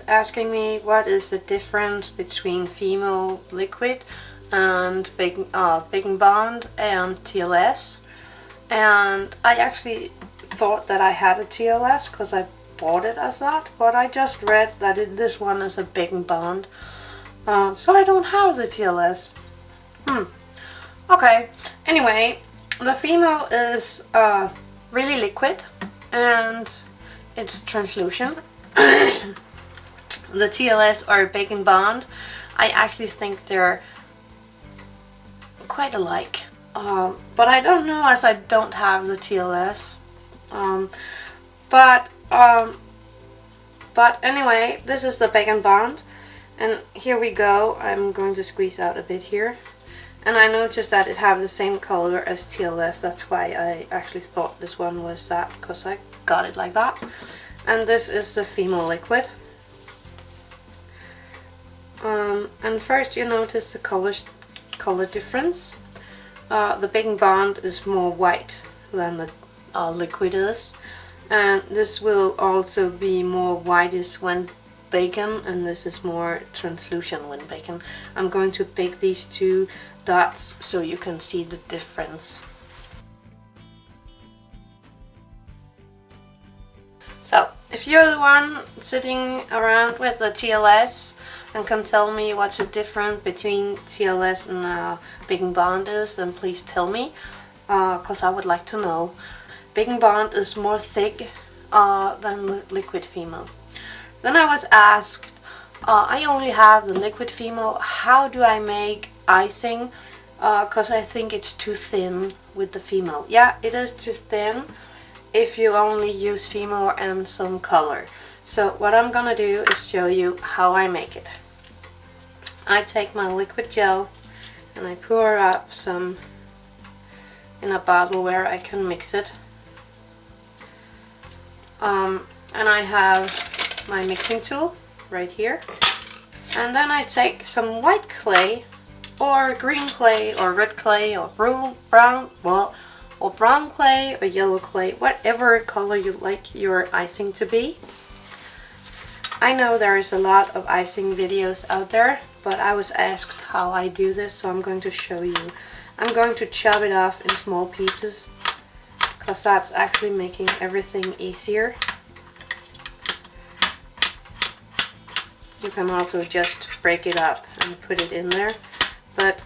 Asking me what is the difference between Fimo liquid and baking bond and TLS, and I actually thought that I had a TLS because I bought it as that, but I just read that this one is a baking bond, so I don't have the TLS. Okay, anyway, the Fimo is really liquid and it's translucent. The TLS or baking bond, I actually think they're quite alike, but I don't know as I don't have the TLS. But anyway, this is the baking bond, and here we go. I'm going to squeeze out a bit here, and I noticed that it have the same color as TLS. That's why I actually thought this one was that, because I got it like that. And this is the Fimo liquid. And first you notice the color difference. The baking bond is more white than the liquid is, and this will also be more whitish when baking, and this is more translucent when baking. I'm going to bake these two dots so you can see the difference. So, if you're the one sitting around with the TLS and can tell me what's the difference between TLS and baking bond is, then please tell me, because I would like to know. Baking bond is more thick than liquid Fimo. Then I was asked, I only have the liquid Fimo, how do I make icing? Because I think it's too thin with the Fimo. Yeah, it is too thin if you only use Fimo and some color. So what I'm gonna do is show you how I make it. I take my liquid gel and I pour up some in a bottle where I can mix it. And I have my mixing tool right here. And then I take some white clay or green clay or red clay or brown clay or yellow clay, whatever color you like your icing to be. I know there is a lot of icing videos out there, but I was asked how I do this, so I'm going to show you. I'm going to chop it off in small pieces, because that's actually making everything easier. You can also just break it up and put it in there, but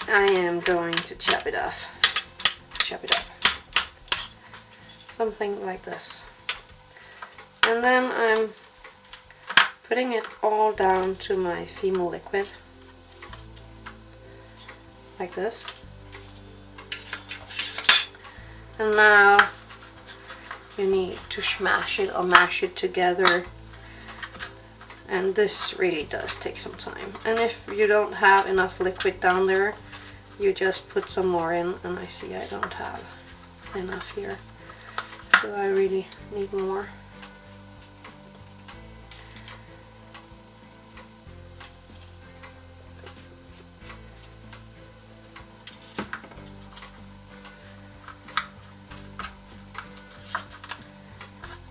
I am going to chop it off. Chop it up. Something like this. And then I'm putting it all down to my Fimo liquid. Like this. And now you need to smash it or mash it together. And this really does take some time. And if you don't have enough liquid down there, you just put some more in, and I see I don't have enough here, so I really need more.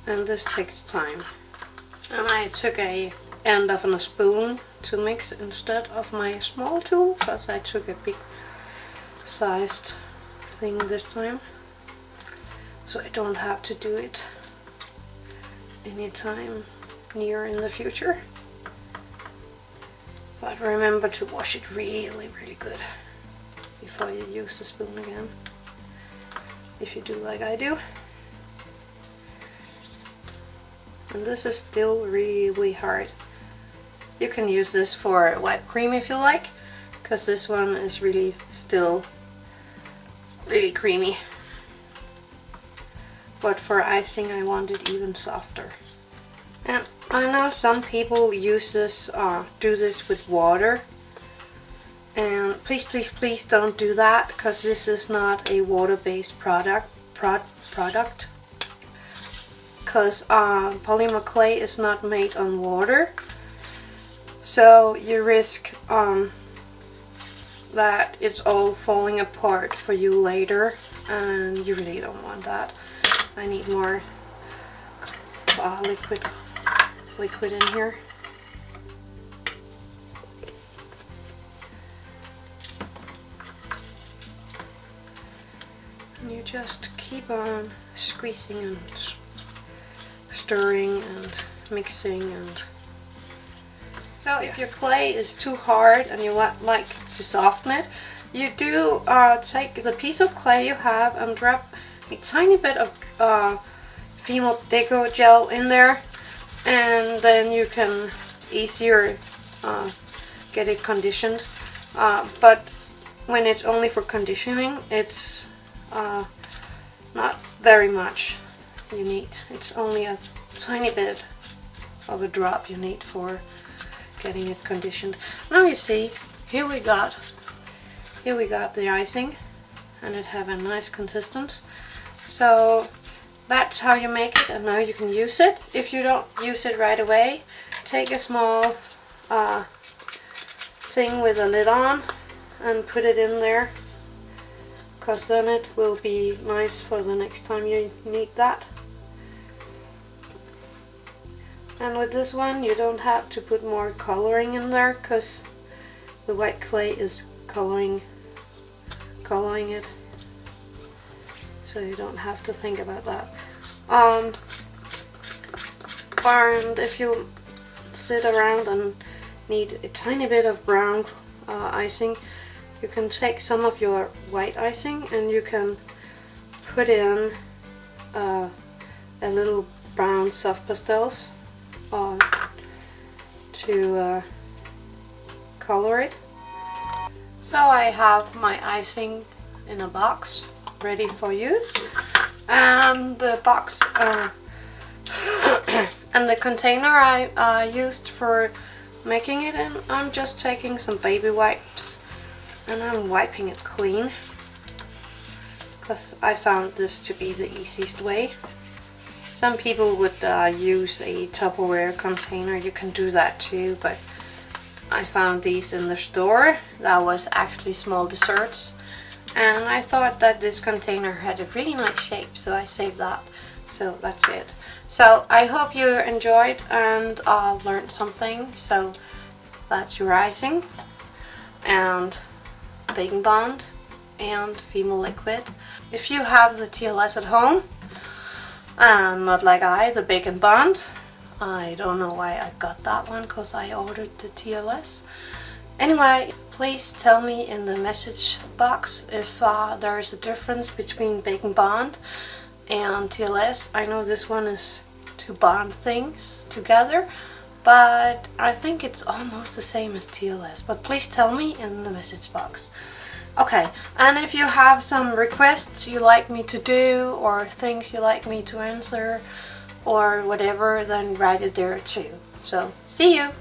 And this takes time. And I took a end of a spoon to mix instead of my small tool, because I took a big sized thing this time, so I don't have to do it anytime near in the future. But remember to wash it really good before you use the spoon again, if you do like I do. And this is still really hard. You can use this for whipped cream if you like, because this one is really still really creamy. But for icing I want it even softer. And I know some people use this, do this with water, and please don't do that, because this is not a water-based product. because polymer clay is not made on water, so you risk that it's all falling apart for you later, and you really don't want that. I need more liquid in here. And you just keep on squeezing and stirring and mixing. And so if your clay is too hard and you like to soften it, you do take the piece of clay you have and drop a tiny bit of Fimo Deco gel in there, and then you can easier get it conditioned. But when it's only for conditioning, it's not very much you need. It's only a tiny bit of a drop you need for getting it conditioned. Now you see, here we got the icing, and it have a nice consistency. So that's how you make it, and now you can use it. If you don't use it right away, take a small thing with a lid on and put it in there, because then it will be nice for the next time you need that. And with this one, you don't have to put more coloring in there, because the white clay is coloring it, so you don't have to think about that. And if you sit around and need a tiny bit of brown icing, you can take some of your white icing and you can put in a little brown soft pastels to color it. So I have my icing in a box ready for use, and the box and the container I used for making it in, I'm just taking some baby wipes and I'm wiping it clean, because I found this to be the easiest way. Some people would use a Tupperware container. You can do that too, but I found these in the store. That was actually small desserts, and I thought that this container had a really nice shape, so I saved that. So that's it. So I hope you enjoyed and learned something. So that's your icing and baking bond and Fimo liquid. If you have the TLS at home and not like the baking bond, I don't know why I got that one, because I ordered the TLS. Anyway, please tell me in the message box if there is a difference between baking bond and TLS. I know this one is to bond things together, but I think it's almost the same as TLS. But please tell me in the message box. Okay, and if you have some requests you like me to do, or things you like me to answer, or whatever, then write it there too. So, see you!